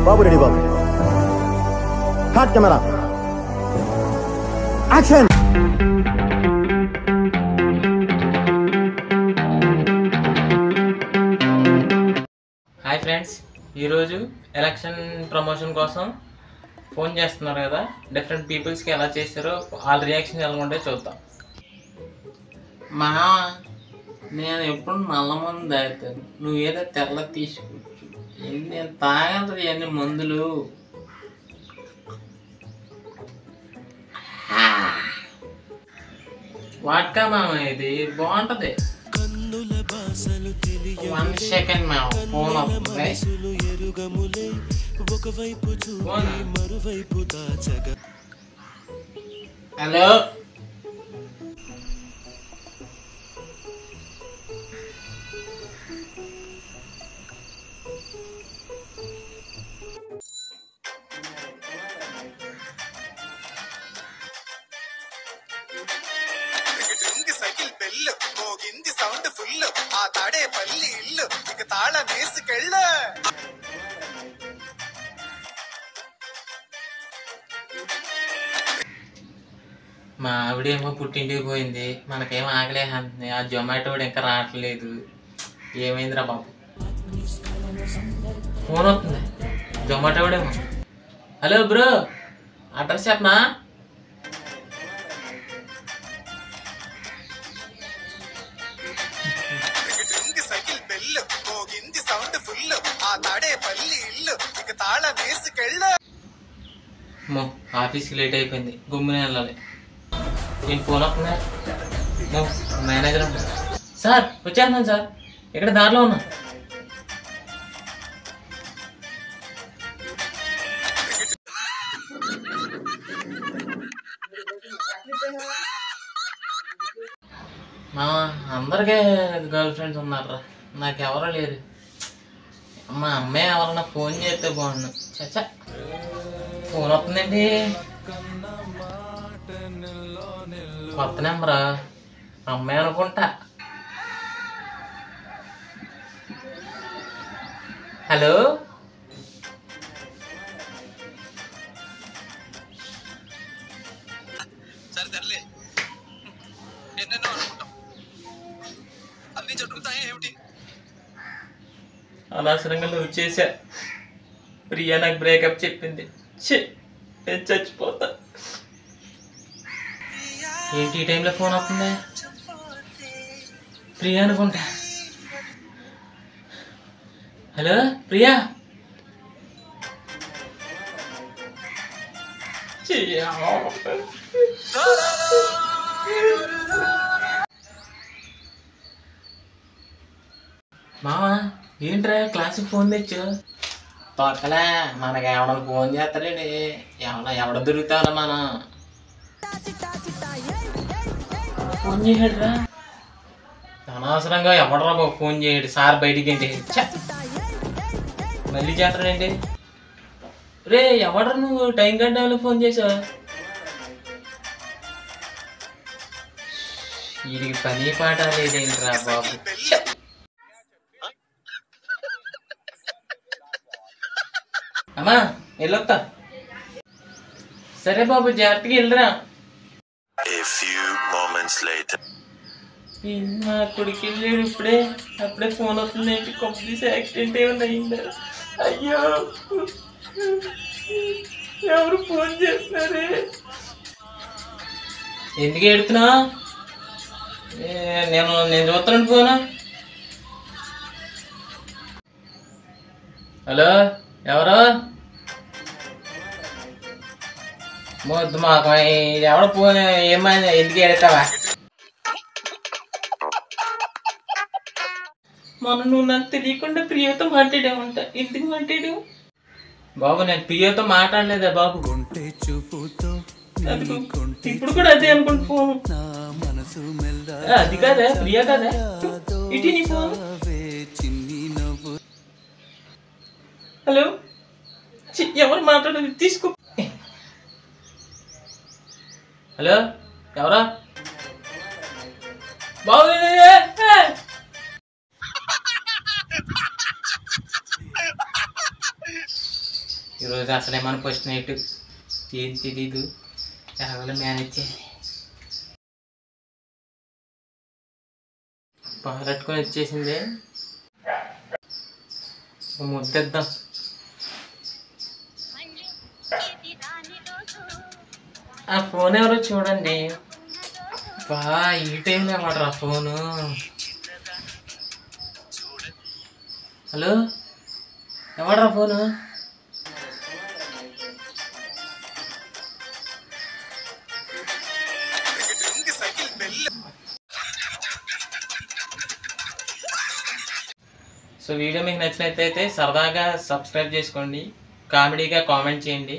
బాబు ready బాబు. Hot camera action. Hi friends, ఈరోజు election promotion కోసం ఫోన్ చేస్తున్నారు కదా, డిఫరెంట్ పీపుల్స్కి ఎలా చేశారో వాళ్ళ రియాక్షన్ ఎలా ఉంటే చూద్దాం. మా నేను ఎప్పుడు నల్ల మందు తాగుతాను, నువ్వేదో తెల్ల తీసుకోవచ్చు. నేను తాగంతది అన్ని మందులు. వాట్కా మామ, ఇది బాగుంటది. 1 సెకండ్ మామ, ఫోన్ వస్తుంది. హలో, సైకిల్ బెల్లు మోగింది సౌండ్ ఫుల్, ఆ తాడే పల్లి ఇల్లు ఇక తాళ వేసుకెళ్ళు. మా ఆవిడేమో పుట్టింటికి పోయింది, మనకేం ఆగలేదంటుంది. ఆ జొమాటో కూడా ఇంకా రావట్లేదు. ఏమైందిరా బాబు? ఫోన్ వస్తుంది, జొమాటో కూడా. హలో బ్రో, అడ్రస్ చెప్పనా? సైకిల్ బెల్లు మోగింది సౌండ్ ఫుల్, ఆ తాడే పల్లి ఇల్లు ఇక తాళ వేసుకెళ్ళు. ఆఫీస్కి లేట్ అయిపోయింది, గుమ్మిన వెళ్ళాలి. నేను ఫోన్ వస్తుందా? మేనేజర్ ఉంటాను. సార్ వచ్చేస్తున్నాను సార్, ఇక్కడ దారిలో ఉన్నా. మా అందరికీ గర్ల్ ఫ్రెండ్స్ ఉన్నారా, నాకు ఎవరో లేరు. మా అమ్మాయి ఎవరన్నా ఫోన్ చేస్తే బాగుండు. చచ్చా, ఫోన్ వస్తుందండి, కొత్త నెంబరా, అమ్మాయి అనుకుంటా. హలో, సరే తరలే, ఎన్నెన్నో అనుకుంటాం, అన్ని జరుగుతాయి ఏమిటి? అనవసరంగా నువ్వు చేశా. ప్రియా నాకు బ్రేకప్ చెప్పింది. నేను చచ్చిపోతా. ఏంటి ఈ టైంలో ఫోన్ అవుతుంది? ప్రియా అనుకుంటా. హలో ప్రియా. మావా ఏంట్రా క్లాసుకి ఫోన్ తెచ్చు? తొక్కలే, మనకి ఎవడన్నా ఫోన్ చేస్తాడండి. ఎవడ దొరుకుతారా మనం? ఫోన్ చేయడురా, అనవసరంగా ఎవడరా బాబు ఫోన్ చేయడు. సార్ బయటికి ఏంటి మళ్ళీ చేస్తాడండి. రే ఎవడరా నువ్వు టైం గంటలో ఫోన్ చేసావు? వీడికి పని పాట లేదేంట్రా బాబు. అమ్మా వెళ్ళొస్తా. సరే బాబు, జాగ్రత్తగా వెళ్ళరా. మా కొడుకు వెళ్ళాడు ఇప్పుడే. అప్పుడే ఫోన్ వస్తుంది ఏంటి? కంప్లీట్ యాక్సిడెంట్ ఏమన్నా అయిందా? అయ్యో, ఎవరు ఫోన్ చేస్తున్నారే? ఎందుకు ఎడుతున్నా? నేను చూస్తున్నాను ఫోను. హలో, ఎవరు? మొద్దు మాకు ఎవడ ఫోన్ ఏమైంది? ఎందుకు ఎడతావా? మొన్న నువ్వు నాకు తెలియకుండా ప్రియతో మాట్లాడావంట. ఎందుకు మాట్లాడావు బాబు? నేను ప్రియతో మాట్లాడలేదా బాబు? ఇప్పుడు కూడా అదే అనుకుంటు ఫోన్. అది కాదా ప్రియా కదా? ఇటీ నీ ఫోన్. హలో, ఎవరు మాట్లాడేది? తీసుకో. హలో, ఎవరా బాబు? ఈరోజు అసలే మన ఫస్ట్ నైట్ ఏం తెలీదు, ఎలాగో మేనేజ్ చేయాలి. పాలట్టుకొని వచ్చేసింది, ముద్దేద్దాం. ఆ ఫోన్ ఎవరో చూడండి. ఈ టైంలో ఏమంటారు ఆ ఫోను? హలో, ఎవడ్రా phone? Cycle bell. So video మీకు నచ్చినట్లయితే సరదాగా సబ్స్క్రైబ్ చేసుకోండి, కామెడీగా కామెంట్ చేయండి.